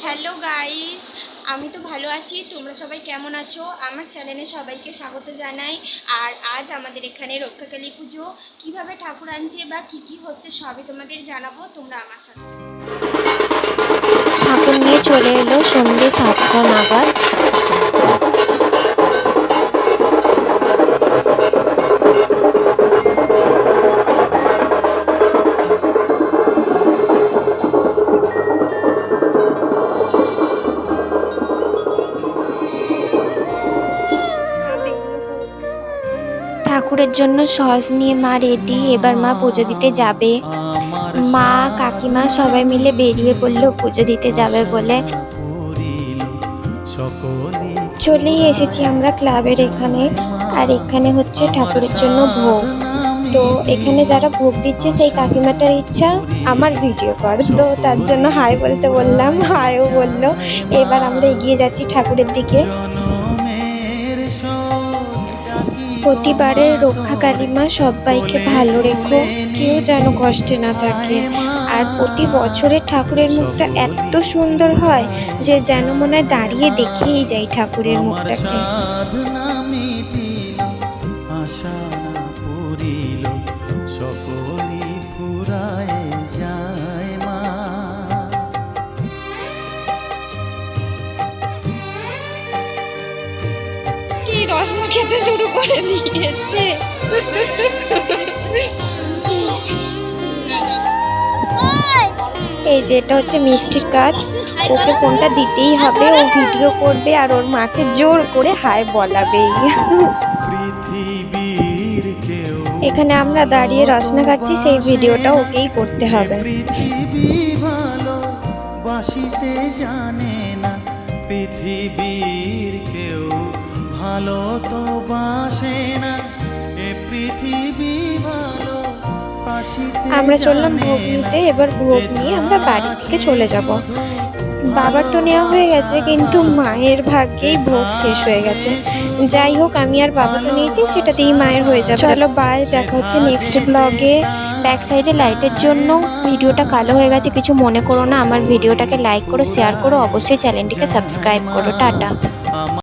Hello guys, আমি তো ভালো আছি। তোমরা সবাই কেমন আছো? আমার চ্যানেলে সবাইকে স্বাগত জানাই। আর আজ আমাদের এখানে রক্ষাকালী পুজো, কিভাবে ঠাকুর আনছে বা কি কি হচ্ছে সবই তোমাদের জানাবো। তোমরা আমার সাথে ঠাকুর নিয়ে চলে এলো সন্ধ্যে 7টা নাগাদ। ঠাকুরের জন্য সস নিয়ে মা রেডি। এবার মা পুজো দিতে যাবে। মা কাকিমা সবাই মিলে বেরিয়ে পড়লো পুজো দিতে যাবে বলে। চলেই এসেছি আমরা ক্লাবের এখানে। আর এখানে হচ্ছে ঠাকুরের জন্য ভোগ। তো এখানে যারা ভোগ দিচ্ছে সেই কাকিমাটার ইচ্ছা আমার ভিডিও কর, তো তার জন্য হাই বলতে বললাম, হাইও বললো। এবার আমরা এগিয়ে যাচ্ছি ঠাকুরের দিকে। প্রতিবারের রক্ষাকালী মা সবাইকে ভালো রেখো, কেউ যেন কষ্টে না থাকে। আর প্রতি বছরের ঠাকুরের মুখটা এত সুন্দর হয় যে যেন মনে হয় দাঁড়িয়ে দেখেই যাই ঠাকুরের মুখটাকে। কি রসনা খেতে শুরু করে দিয়েছে। এই যে এটা হচ্ছে মিষ্টির কাজ, ওকে ফোনটা দিতেই হবে, ও ভিডিও করবে আর ওর মাকে জোর করে হাই বলাবে। এখানে আমরা দাঁড়িয়ে রসনা খাচ্ছি, সেই ভিডিওটা ওকেই করতে হবে। বাসিতে জানে না পৃথিবীর কেউ ভালো তো বাসে না, এ পৃথিবী ভালো। আমরা চললাম ভোগ নিতে। এবার ভোগ নিয়ে আমরা বাড়ি থেকে চলে যাব। বাবার তো নেওয়া হয়ে গেছে, কিন্তু মায়ের ভাগ্যেই ভোগ শেষ হয়ে গেছে। যাই হোক, আমি আর বাবা তো নিয়েছি, সেটাতেই মায়ের হয়ে যাবে। চলো বাই, দেখা হচ্ছে নেক্সট ব্লগে। ব্যাক সাইডে লাইটের জন্য ভিডিওটা কালো হয়ে গেছে, কিছু মনে করো না। আমার ভিডিওটাকে লাইক করো, শেয়ার করো, অবশ্যই চ্যানেলটিকে সাবস্ক্রাইব করো। টাটা।